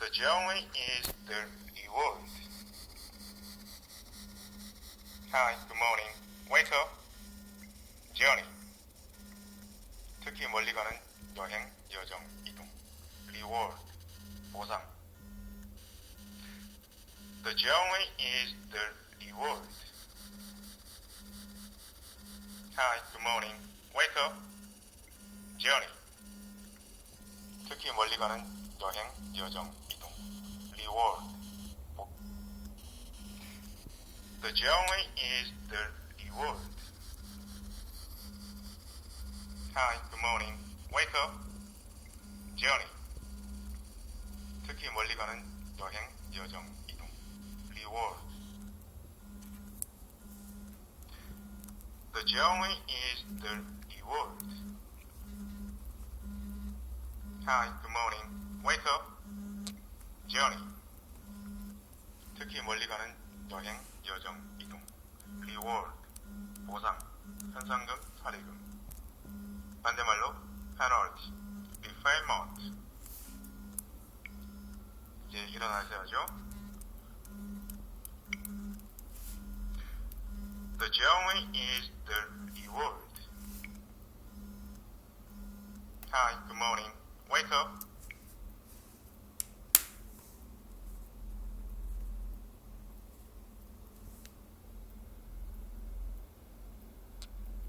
The journey is the reward. Hi, good morning. Wake up. Journey. 특히 멀리 가는 여행, 여정, 이동. Reward. 보상. The journey is the reward. Hi, good morning. Wake up. Journey. 특히 멀리 가는 여행, 여정, 이동. Reward. The journey is the reward. Hi, good morning. Wake up. Journey. 특히 멀리 가는 여행, 여정, 이동. Reward. The journey is the reward. Hi, good morning. Wake up. Journey. 특히 멀리 가는 여행, 여정, 이동. Reward. 보상. 현상금, 사례금. 반대말로 penalty, deferment. 이제 일어나셔야죠. The journey is the reward. Hi, good morning. Wake up.